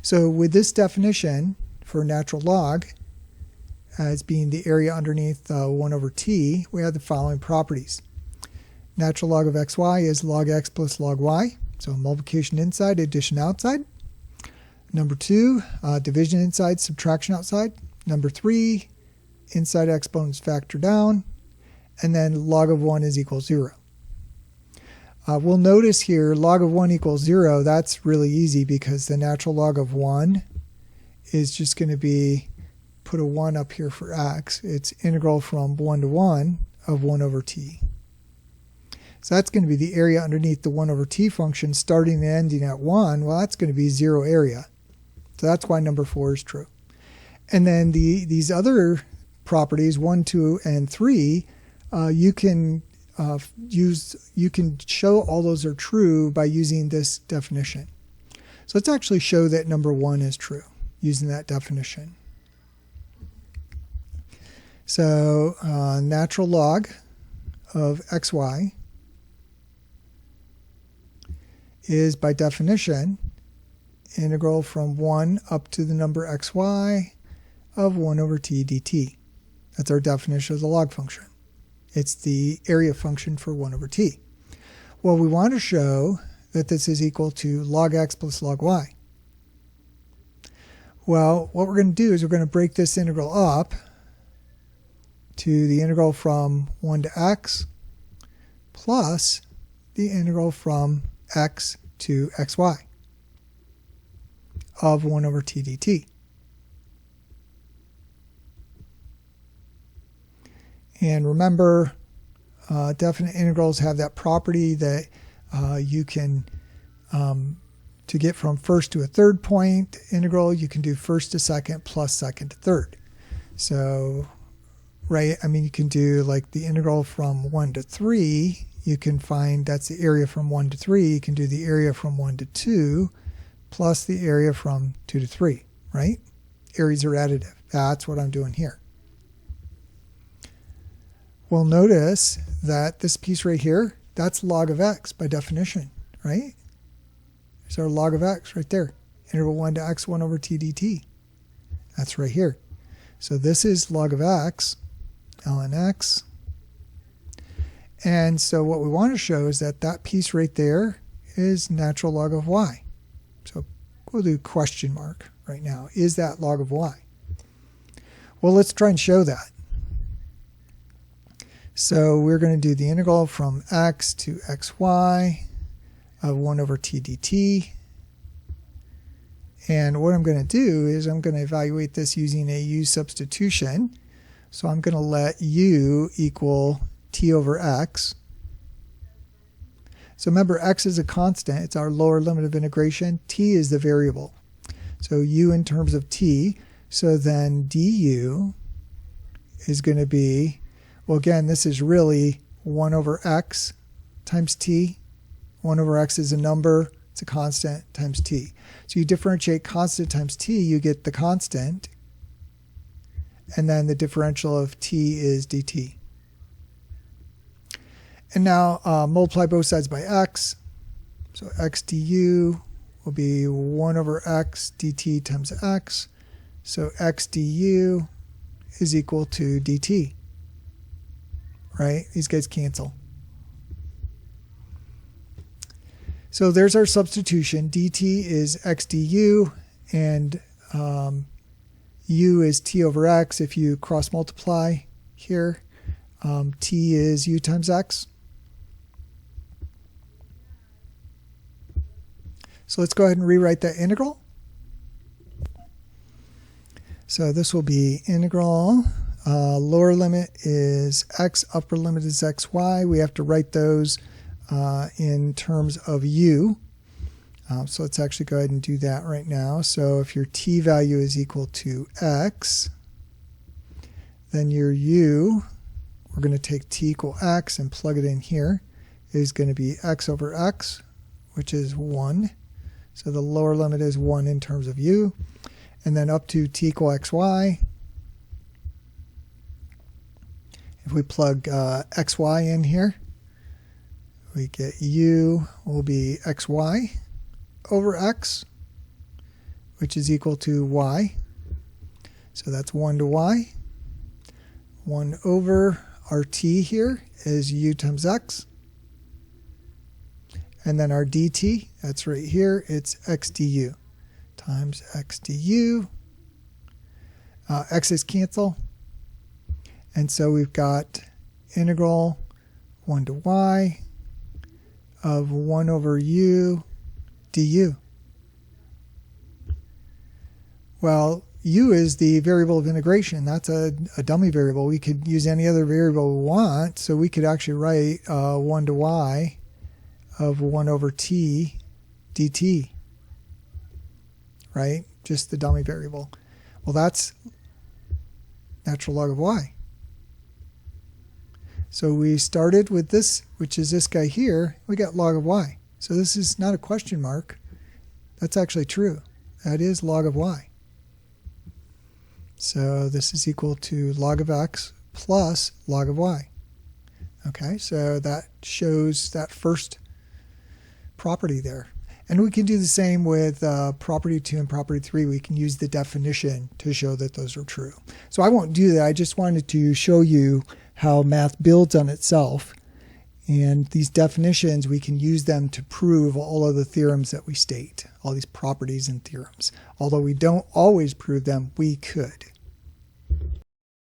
So with this definition for natural log as being the area underneath 1 over t, we have the following properties. Natural log of xy is log x plus log y. So multiplication inside, addition outside. Number 2, division inside, subtraction outside. Number 3, inside exponents factor down. And then log of 1 is equal 0. We'll notice here log of 1 equals 0. That's really easy because the natural log of 1 is just going to be, put a 1 up here for x. It's integral from 1 to 1 of 1 over t. So that's going to be the area underneath the 1 over t function starting and ending at 1. Well, that's going to be 0 area. So that's why number 4 is true. And then these other properties, 1, 2, and 3, you can show all those are true by using this definition. So let's actually show that number 1 is true using that definition. So natural log of xy is by definition integral from 1 up to the number xy of 1 over t dt. That's our definition of the log function. It's the area function for 1 over t. Well, we want to show that this is equal to log x plus log y. Well, what we're going to do is we're going to break this integral up to the integral from 1 to x plus the integral from x to xy of 1 over t dt. And remember, definite integrals have that property that you can, to get from first to a third point integral, you can do first to second plus second to third. So, right, I mean, you can do like the integral from 1 to 3, you can find that's the area from 1 to 3. You can do the area from 1 to 2 plus the area from 2 to 3, right? Areas are additive. That's what I'm doing here. Well, notice that this piece right here, that's log of x by definition, right? There's our log of x right there. Integral 1 to x 1 over t dt. That's right here. So this is log of x, ln x. And so what we want to show is that that piece right there is natural log of y. So we'll do question mark right now. Is that log of y? Well, let's try and show that. So we're going to do the integral from x to xy of 1 over t dt. And what I'm going to do is I'm going to evaluate this using a u substitution. So I'm going to let u equal t over x. So remember, x is a constant. It's our lower limit of integration. T is the variable. So u in terms of t. So then du is going to be, well, again, this is really 1 over x times t. 1 over x is a number. It's a constant times t. So you differentiate constant times t, you get the constant. And then the differential of t is dt. And now multiply both sides by x. So x du will be 1 over x dt times x. So x du is equal to dt. Right? These guys cancel. So there's our substitution. dt is x du, and u is t over x. If you cross multiply here, t is u times x. So let's go ahead and rewrite that integral. So this will be integral. Lower limit is x, upper limit is xy. We have to write those in terms of u. So let's actually go ahead and do that right now. So if your t value is equal to x, then your u, we're going to take t equal x and plug it in here, is going to be x over x, which is 1. So the lower limit is 1 in terms of u. And then up to t equal xy. If we plug xy in here, we get u will be xy over x, which is equal to y. So that's 1 to y. 1 over our t here is u times x. And then our dt, that's right here, it's x du times x du. X's cancel. And so we've got integral 1 to y of 1 over u du. Well, u is the variable of integration. That's a dummy variable. We could use any other variable we want, so we could actually write 1 to y of 1 over t dt, right? Just the dummy variable. Well, that's natural log of y. So we started with this, which is this guy here. We got log of y. So this is not a question mark. That's actually true. That is log of y. So this is equal to log of x plus log of y. Okay, so that shows that first property there. And we can do the same with property 2 and property 3. We can use the definition to show that those are true. So I won't do that. I just wanted to show you how math builds on itself. And these definitions, we can use them to prove all of the theorems that we state, all these properties and theorems. Although we don't always prove them, we could.